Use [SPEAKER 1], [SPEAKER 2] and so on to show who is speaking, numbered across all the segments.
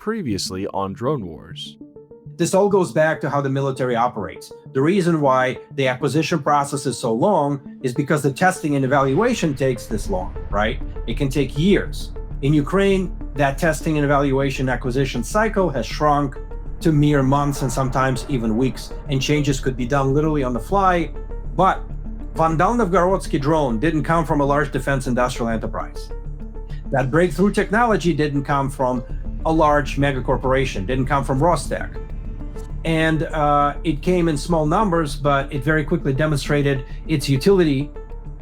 [SPEAKER 1] previously on Drone Wars.
[SPEAKER 2] This all goes back to how the military operates. The reason why the acquisition process is so long is because the testing and evaluation takes this long, right? It can take years. In Ukraine, that testing and evaluation acquisition cycle has shrunk to mere months and sometimes even weeks, and changes could be done literally on the fly. But Vandal-Novgorodsky drone didn't come from a large defense industrial enterprise. That breakthrough technology didn't come from a large mega corporation, didn't come from Rostec. And it came in small numbers, but it very quickly demonstrated its utility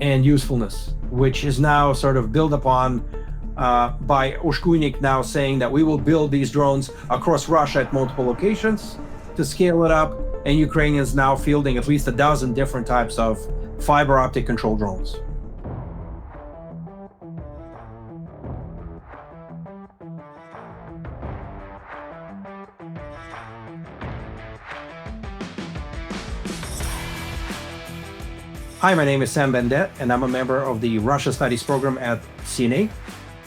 [SPEAKER 2] and usefulness, which is now sort of built upon by Ushkunik now saying that we will build these drones across Russia at multiple locations to scale it up. And Ukrainians now fielding at least a dozen different types of fiber optic control drones. Hi, my name is Sam Bendett, and I'm a member of the Russia Studies program at CNA,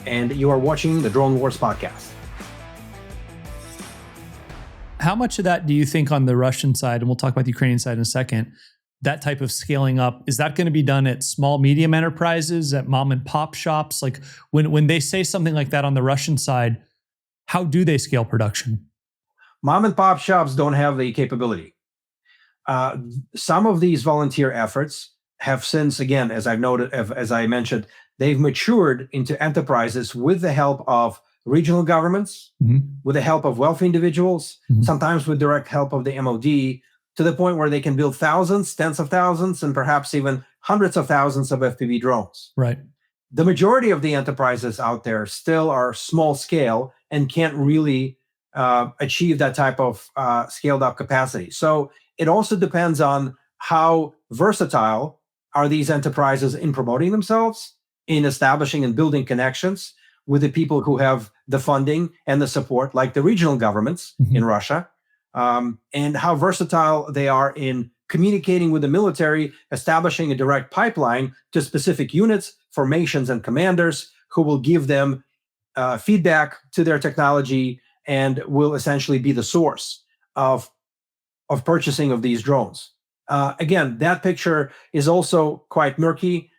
[SPEAKER 2] and you are watching the Drone Wars podcast.
[SPEAKER 3] How much of that do you think on the Russian side, and we'll talk about the Ukrainian side in a second, that type of scaling up, is that going to be done at small, medium enterprises, at mom and pop shops? Like when they say something like that on the Russian side, how do they scale production?
[SPEAKER 2] Mom and pop shops don't have the capability. Some of these volunteer efforts have since, again, as I mentioned, they've matured into enterprises with the help of regional governments, with the help of wealthy individuals, sometimes with direct help of the MOD, to the point where they can build thousands, tens of thousands, and perhaps even hundreds of thousands of FPV drones.
[SPEAKER 3] Right.
[SPEAKER 2] The majority of the enterprises out there still are small scale and can't really achieve that type of scaled up capacity. So it also depends on how versatile are these enterprises in promoting themselves, in establishing and building connections with the people who have the funding and the support, like the regional governments in Russia, and how versatile they are in communicating with the military, establishing a direct pipeline to specific units, formations, and commanders who will give them feedback to their technology and will essentially be the source of purchasing of these drones. Again, that picture is also quite murky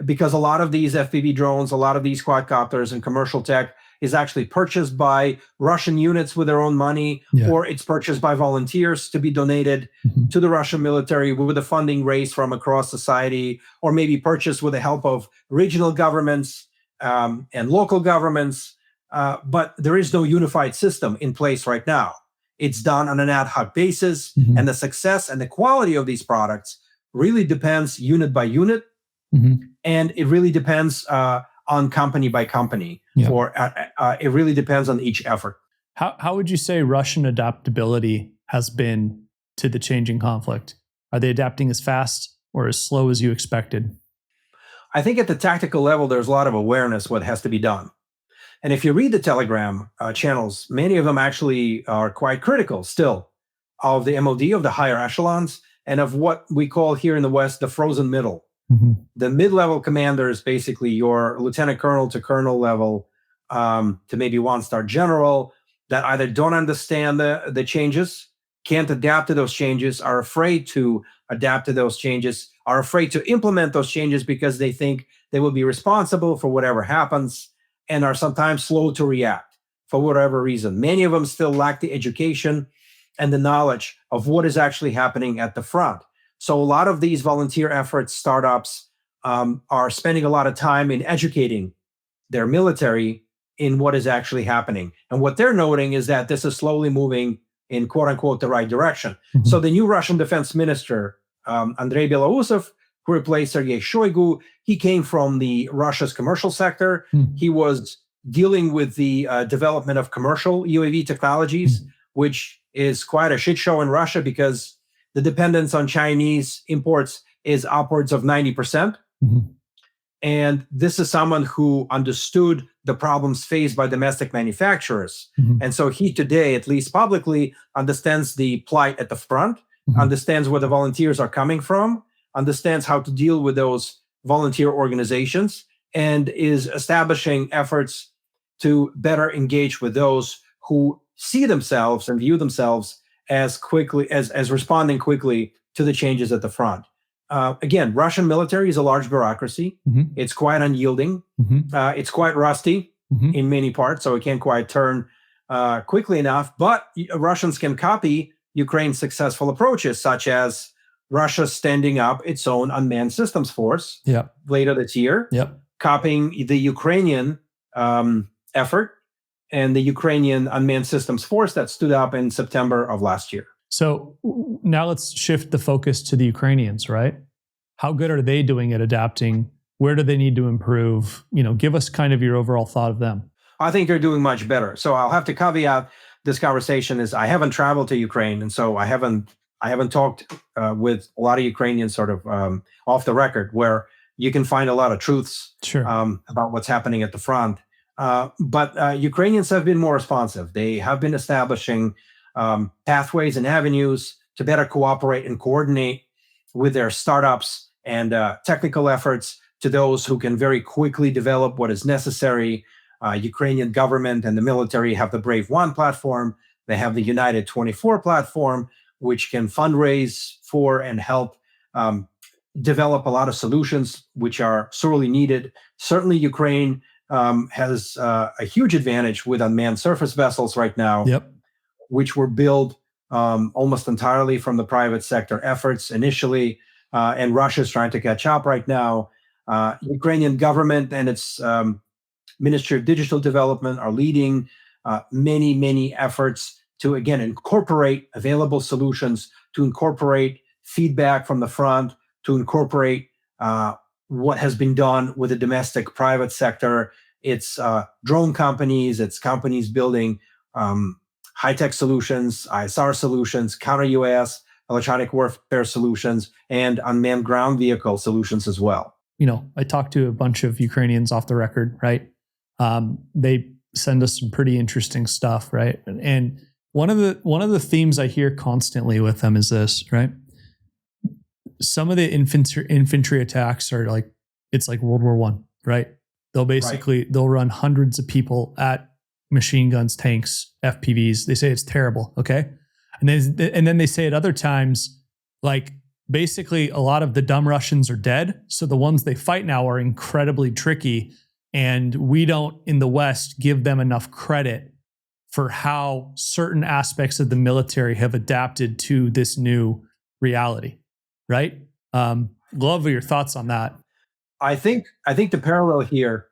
[SPEAKER 2] because a lot of these FPV drones, a lot of these quadcopters and commercial tech is actually purchased by Russian units with their own money, or it's purchased by volunteers to be donated to the Russian military with the funding raised from across society, or maybe purchased with the help of regional governments and local governments. But there is no unified system in place right now. It's done on an ad hoc basis, and the success and the quality of these products really depends unit by unit, and it really depends on company by company, or it really depends on each effort.
[SPEAKER 3] How would you say Russian adaptability has been to the changing conflict? Are they adapting as fast or as slow as you expected?
[SPEAKER 2] I think at the tactical level, there's a lot of awareness what has to be done. And if you read the Telegram channels, many of them actually are quite critical still of the MOD, of the higher echelons, and of what we call here in the West the frozen middle. The mid-level commanders, basically your lieutenant colonel to colonel level, to maybe one-star general, that either don't understand the changes, can't adapt to those changes, are afraid to adapt to those changes, are afraid to implement those changes because they think they will be responsible for whatever happens, and are sometimes slow to react for whatever reason. Many of them still lack the education and the knowledge of what is actually happening at the front. So a lot of these volunteer efforts, startups, are spending a lot of time in educating their military in what is actually happening. And what they're noting is that this is slowly moving in quote unquote the right direction. So the new Russian defense minister, Andrei Belousov, who replaced Sergei Shoigu, he came from the Russia's commercial sector. He was dealing with the development of commercial UAV technologies, which is quite a shit show in Russia because the dependence on Chinese imports is upwards of 90%. And this is someone who understood the problems faced by domestic manufacturers. And so he today, at least publicly, understands the plight at the front, understands where the volunteers are coming from, understands how to deal with those volunteer organizations, and is establishing efforts to better engage with those who see themselves and view themselves as quickly as responding quickly to the changes at the front. Again, Russian military is a large bureaucracy. It's quite unyielding. It's quite rusty in many parts, so it can't quite turn quickly enough. But Russians can copy Ukraine's successful approaches, such as Russia standing up its own unmanned systems force later this year, copying the Ukrainian effort and the Ukrainian unmanned systems force that stood up in September of last year.
[SPEAKER 3] So now let's shift the focus to the Ukrainians, right? How good are they doing at adapting? Where do they need to improve? Give us kind of your overall thought of them.
[SPEAKER 2] I think they're doing much better. So I'll have to caveat this conversation is I haven't traveled to Ukraine, and so I haven't talked with a lot of Ukrainians sort of off the record, where you can find a lot of truths about what's happening at the front. But Ukrainians have been more responsive. They have been establishing pathways and avenues to better cooperate and coordinate with their startups and technical efforts to those who can very quickly develop what is necessary. Ukrainian government and the military have the Brave One platform. They have the United 24 platform, which can fundraise for and help develop a lot of solutions which are sorely needed. Certainly, Ukraine has a huge advantage with unmanned surface vessels right now, which were built almost entirely from the private sector efforts initially, and Russia's trying to catch up right now. Ukrainian government and its Ministry of Digital Development are leading many efforts to, again, incorporate available solutions, to incorporate feedback from the front, to incorporate what has been done with the domestic private sector. It's drone companies, it's companies building high-tech solutions, ISR solutions, counter-UAS, electronic warfare solutions, and unmanned ground vehicle solutions as well.
[SPEAKER 3] I talked to a bunch of Ukrainians off the record, right? They send us some pretty interesting stuff, right? And one of the themes I hear constantly with them is this, right? Some of the infantry attacks are like, it's like World War I, right? They'll run hundreds of people at machine guns, tanks, FPVs. They say it's terrible, okay? And then they say at other times, like, basically a lot of the dumb Russians are dead, so the ones they fight now are incredibly tricky, and we don't, in the West, give them enough credit for how certain aspects of the military have adapted to this new reality, right? Love your thoughts on that.
[SPEAKER 2] I think the parallel here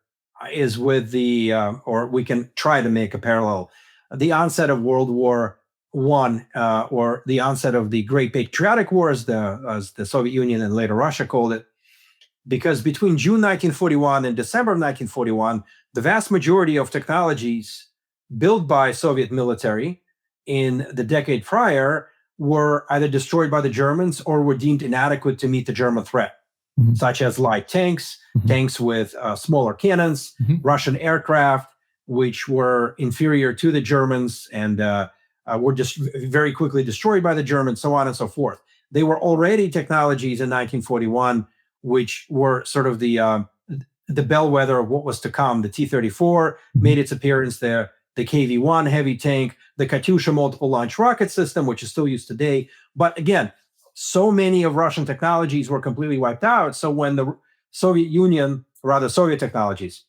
[SPEAKER 2] is with the, or we can try to make a parallel, the onset of World War I, or the onset of the Great Patriotic War, as the Soviet Union and later Russia called it. Because between June 1941 and December of 1941, the vast majority of technologies built by Soviet military in the decade prior were either destroyed by the Germans or were deemed inadequate to meet the German threat, such as light tanks, tanks with smaller cannons, Russian aircraft, which were inferior to the Germans and were just very quickly destroyed by the Germans, so on and so forth. They were already technologies in 1941, which were sort of the bellwether of what was to come. The T-34 made its appearance there, the KV-1 heavy tank, the Katyusha multiple launch rocket system, which is still used today. But again, so many of Russian technologies were completely wiped out. So when the Soviet technologies,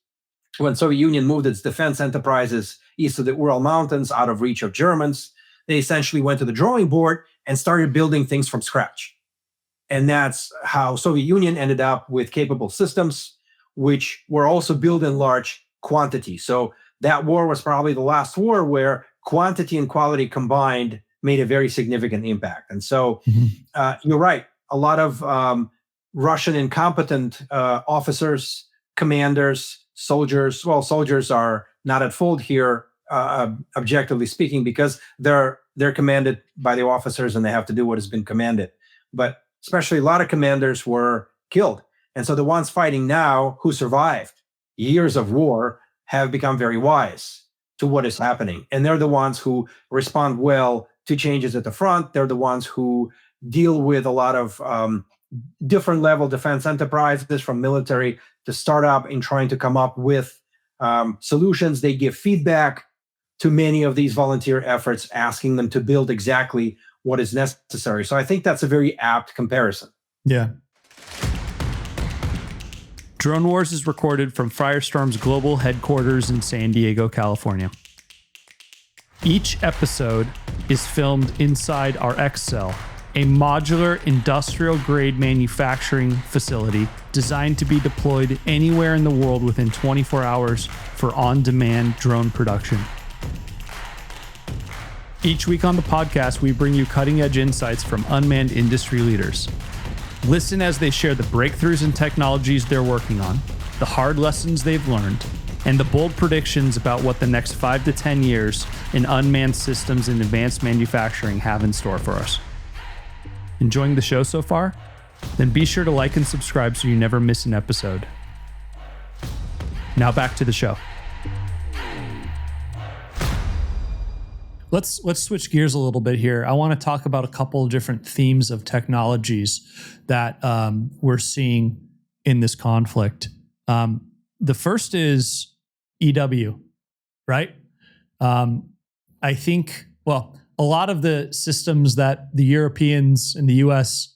[SPEAKER 2] when Soviet Union moved its defense enterprises east of the Ural Mountains out of reach of Germans, they essentially went to the drawing board and started building things from scratch. And that's how Soviet Union ended up with capable systems, which were also built in large quantity. So that war was probably the last war where quantity and quality combined made a very significant impact. And so you're right. A lot of Russian incompetent officers, commanders, soldiers, well, soldiers are not at fault here, objectively speaking, because they're commanded by the officers and they have to do what has been commanded. But especially a lot of commanders were killed. And so the ones fighting now who survived years of war have become very wise to what is happening. And they're the ones who respond well to changes at the front. They're the ones who deal with a lot of different level defense enterprises, from military to startup, in trying to come up with solutions. They give feedback to many of these volunteer efforts, asking them to build exactly what is necessary. So I think that's a very apt comparison.
[SPEAKER 3] Yeah. Drone Wars is recorded from Firestorm's global headquarters in San Diego, California. Each episode is filmed inside our X-Cell, a modular industrial-grade manufacturing facility designed to be deployed anywhere in the world within 24 hours for on-demand drone production. Each week on the podcast, we bring you cutting-edge insights from unmanned industry leaders. Listen as they share the breakthroughs and technologies they're working on, the hard lessons they've learned, and the bold predictions about what the next 5 to 10 years in unmanned systems and advanced manufacturing have in store for us. Enjoying the show so far? Then be sure to like and subscribe so you never miss an episode. Now back to the show. Let's switch gears a little bit here. I want to talk about a couple of different themes of technologies that we're seeing in this conflict. The first is EW, right? I think, well, a lot of the systems that the Europeans and the US,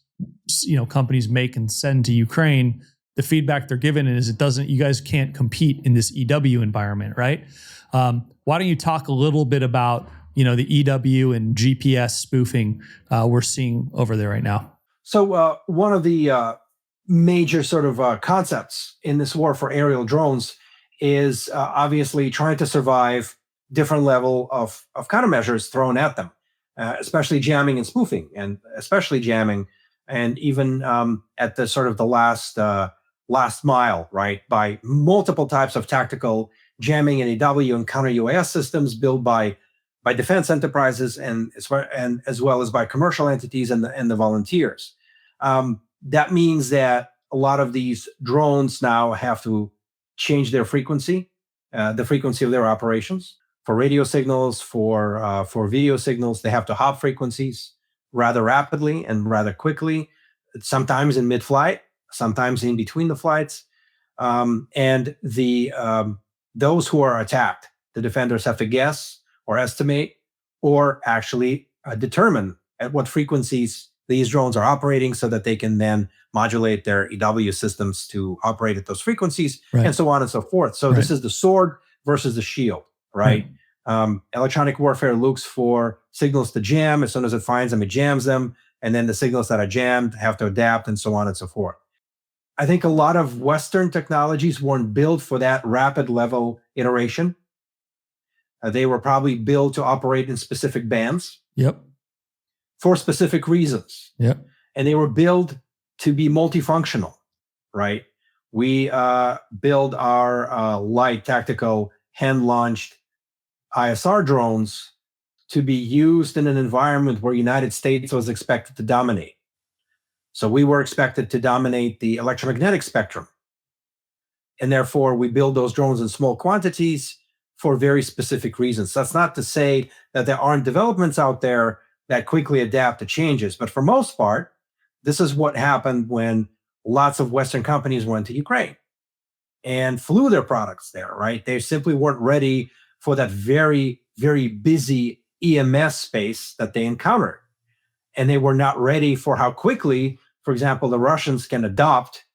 [SPEAKER 3] companies make and send to Ukraine, the feedback they're given is you guys can't compete in this EW environment, right? Why don't you talk a little bit about the EW and GPS spoofing we're seeing over there right now?
[SPEAKER 2] So one of the major sort of concepts in this war for aerial drones is obviously trying to survive different level of countermeasures thrown at them, especially jamming and spoofing, and especially jamming, and even at the sort of the last mile, right? By multiple types of tactical jamming and EW and counter UAS systems built by defense enterprises and as well as by commercial entities and the volunteers. That means that a lot of these drones now have to change their frequency, the frequency of their operations. For radio signals, for video signals, they have to hop frequencies rather rapidly and rather quickly, sometimes in mid-flight, sometimes in between the flights. And those who are attacked, the defenders have to guess or estimate or actually determine at what frequencies these drones are operating so that they can then modulate their EW systems to operate at those frequencies, right, and so on and so forth. So This is the sword versus the shield, right? Electronic warfare looks for signals to jam. As soon as it finds them, it jams them. And then the signals that are jammed have to adapt and so on and so forth. I think a lot of Western technologies weren't built for that rapid level iteration. They were probably built to operate in specific bands.
[SPEAKER 3] Yep.
[SPEAKER 2] For specific reasons.
[SPEAKER 3] Yep.
[SPEAKER 2] And they were built to be multifunctional, right? We build our light tactical hand-launched ISR drones to be used in an environment where United States was expected to dominate. So we were expected to dominate the electromagnetic spectrum. And therefore, we build those drones in small quantities for very specific reasons. That's not to say that there aren't developments out there that quickly adapt to changes. But for most part, this is what happened when lots of Western companies went to Ukraine and flew their products there, right? They simply weren't ready for that very, very busy EMS space that they encountered. And they were not ready for how quickly, for example, the Russians can adopt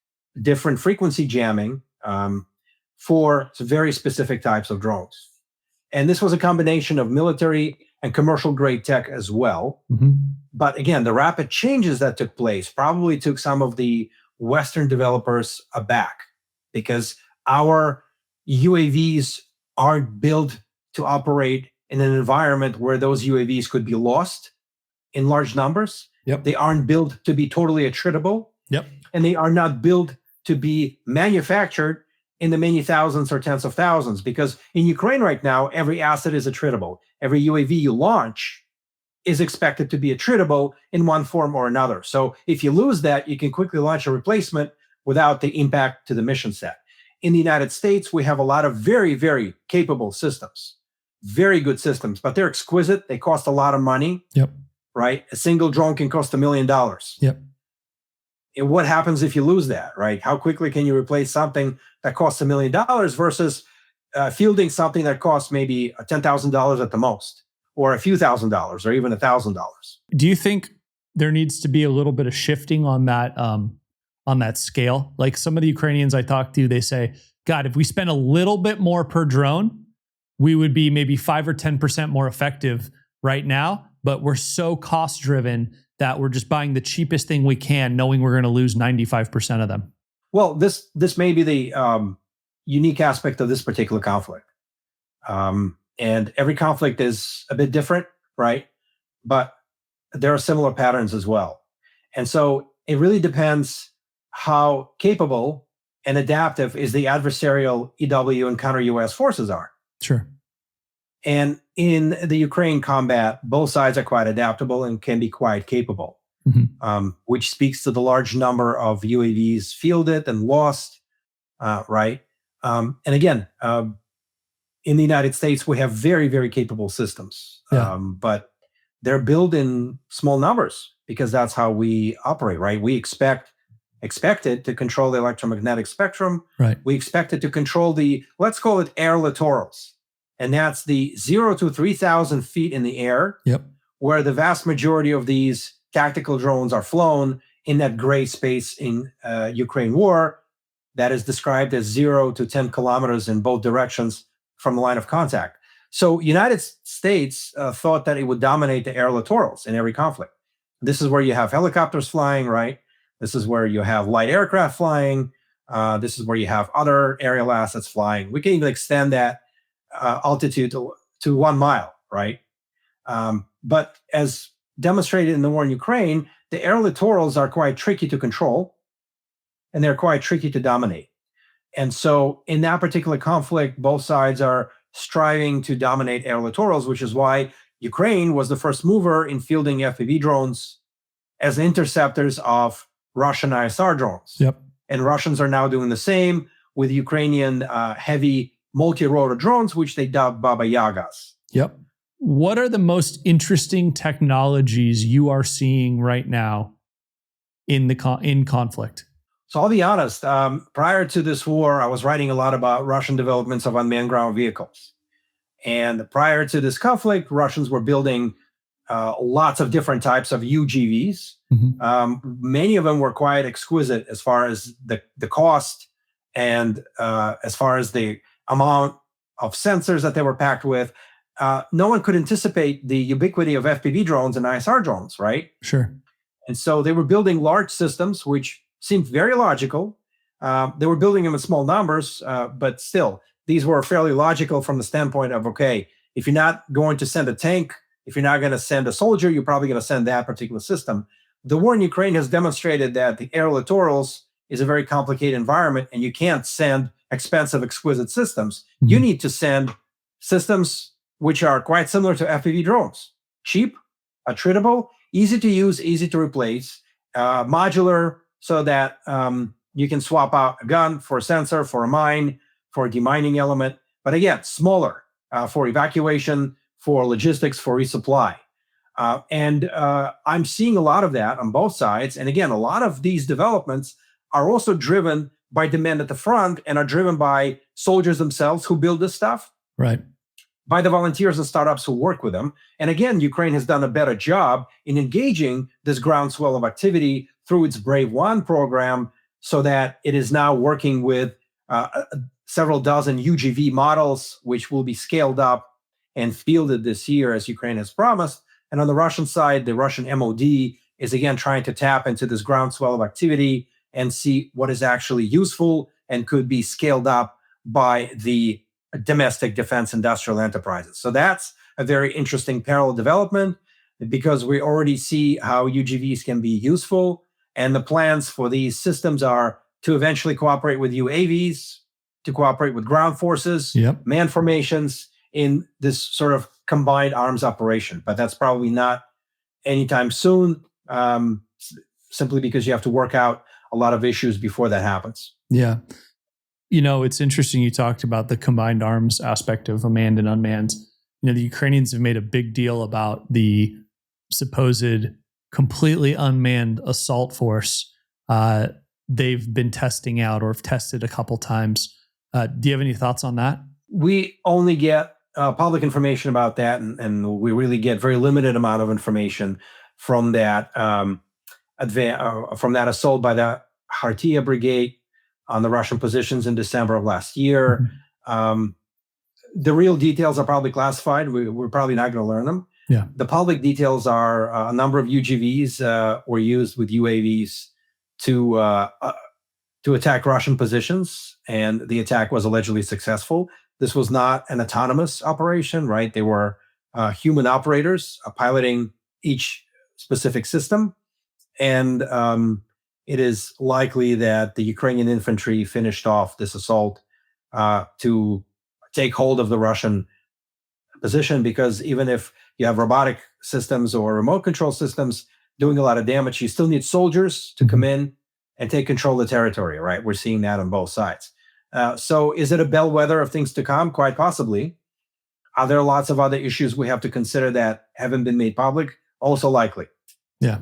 [SPEAKER 2] different frequency jamming for very specific types of drones. And this was a combination of military and commercial grade tech as well.
[SPEAKER 3] Mm-hmm.
[SPEAKER 2] But again, the rapid changes that took place probably took some of the Western developers aback, because our UAVs aren't built to operate in an environment where those UAVs could be lost in large numbers.
[SPEAKER 3] Yep.
[SPEAKER 2] They aren't built to be totally attritable.
[SPEAKER 3] Yep.
[SPEAKER 2] And they are not built to be manufactured in the many thousands or tens of thousands, because in Ukraine right now, every asset is attritable. Every UAV you launch is expected to be attritable in one form or another. So if you lose that, you can quickly launch a replacement without the impact to the mission set. In the United States, we have a lot of very, very capable systems, very good systems, but they're exquisite. They cost a lot of money.
[SPEAKER 3] Yep.
[SPEAKER 2] Right? A single drone can cost $1 million.
[SPEAKER 3] Yep.
[SPEAKER 2] And what happens if you lose that, right? How quickly can you replace something that costs $1 million versus fielding something that costs maybe $10,000 at the most, or a few $1,000s, or even $1,000.
[SPEAKER 3] Do you think there needs to be a little bit of shifting on that scale? Like some of the Ukrainians I talked to, they say, God, if we spend a little bit more per drone, we would be maybe 5 or 10% more effective right now. But we're so cost driven that we're just buying the cheapest thing we can, knowing we're going to lose 95% of them.
[SPEAKER 2] Well, this may be the unique aspect of this particular conflict. And every conflict is a bit different, right? But there are similar patterns as well. And so it really depends how capable and adaptive is the adversarial EW and counter-UAS forces are.
[SPEAKER 3] Sure.
[SPEAKER 2] And in the Ukraine combat, both sides are quite adaptable and can be quite capable, which speaks to the large number of UAVs fielded and lost, right? And again, in the United States, we have very, very capable systems, but they're built in small numbers because that's how we operate, right? We expect it to control the electromagnetic spectrum.
[SPEAKER 3] Right.
[SPEAKER 2] We expect it to control the, let's call it air littorals. And that's the 0 to 3,000 feet in the air, where the vast majority of these tactical drones are flown in that gray space in Ukraine war that is described as 0 to 10 kilometers in both directions from the line of contact. So United States thought that it would dominate the air littorals in every conflict. This is where you have helicopters flying, right? This is where you have light aircraft flying. This is where you have other aerial assets flying. We can even extend that altitude to 1 mile, right? But as demonstrated in the war in Ukraine, the air littorals are quite tricky to control, and they're quite tricky to dominate. And so in that particular conflict, both sides are striving to dominate air littorals, which is why Ukraine was the first mover in fielding FPV drones as interceptors of Russian ISR drones. And Russians are now doing the same with Ukrainian heavy multi-rotor drones, which they dub Baba Yagas.
[SPEAKER 3] What are the most interesting technologies you are seeing right now in conflict?
[SPEAKER 2] So I'll be honest, prior to this war, I was writing a lot about Russian developments of unmanned ground vehicles. And prior to this conflict, Russians were building lots of different types of UGVs. Many of them were quite exquisite as far as the cost and as far as the amount of sensors that they were packed with. No one could anticipate the ubiquity of FPV drones and ISR drones, right?
[SPEAKER 3] Sure.
[SPEAKER 2] And so they were building large systems, which seemed very logical. They were building them in small numbers, but still, these were fairly logical from the standpoint of, okay, if you're not going to send a tank, if you're not going to send a soldier, you're probably going to send that particular system. The war in Ukraine has demonstrated that the air littorals is a very complicated environment, and you can't send expensive, exquisite systems. You need to send systems which are quite similar to FPV drones. Cheap, attritable, easy to use, easy to replace, modular, so that you can swap out a gun for a sensor, for a mine, for a demining element. But again, smaller for evacuation, for logistics, for resupply. And I'm seeing a lot of that on both sides. And again, a lot of these developments are also driven by demand at the front and are driven by soldiers themselves who build this stuff.
[SPEAKER 3] Right.
[SPEAKER 2] By the volunteers and startups who work with them. And again, Ukraine has done a better job in engaging this groundswell of activity through its Brave One program, so that it is now working with several dozen UGV models, which will be scaled up and fielded this year, as Ukraine has promised. And on the Russian side, the Russian MOD is again trying to tap into this groundswell of activity and see what is actually useful and could be scaled up by the domestic defense industrial enterprises. So that's a very interesting parallel development, because we already see how UGVs can be useful. And the plans for these systems are to eventually cooperate with UAVs, to cooperate with ground forces, man formations in this sort of combined arms operation. But that's probably not anytime soon, simply because you have to work out a lot of issues before that happens.
[SPEAKER 3] Yeah. You know, it's interesting you talked about the combined arms aspect of manned and unmanned. You know, the Ukrainians have made a big deal about the supposed completely unmanned assault force they've been testing out or have tested a couple times. Do you have any thoughts on that?
[SPEAKER 2] We only get public information about that, and we really get very limited amount of information from that from that assault by the Hartia Brigade on the Russian positions in December of last year. The real details are probably classified. We're probably not going to learn them.
[SPEAKER 3] Yeah.
[SPEAKER 2] The public details are a number of UGVs were used with UAVs to attack Russian positions, and the attack was allegedly successful. This was not an autonomous operation, right? They were human operators piloting each specific system. And it is likely that the Ukrainian infantry finished off this assault to take hold of the Russian position, because even if you have robotic systems or remote control systems doing a lot of damage, you still need soldiers to come in and take control of the territory, right? We're seeing that on both sides. So is it a bellwether of things to come? Quite possibly. Are there lots of other issues we have to consider that haven't been made public? Also likely.
[SPEAKER 3] Yeah.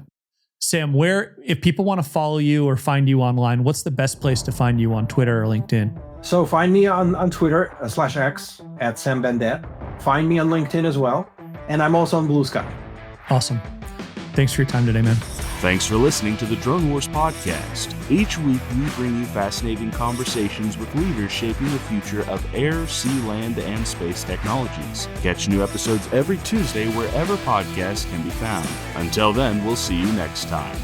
[SPEAKER 3] Sam, if people want to follow you or find you online, what's the best place to find you on Twitter or LinkedIn?
[SPEAKER 2] So find me on Twitter /X at Sam Bendett. Find me on LinkedIn as well. And I'm also on Blue Sky.
[SPEAKER 3] Awesome. Thanks for your time today, man.
[SPEAKER 1] Thanks for listening to the Drone Wars podcast. Each week, we bring you fascinating conversations with leaders shaping the future of air, sea, land, and space technologies. Catch new episodes every Tuesday wherever podcasts can be found. Until then, we'll see you next time.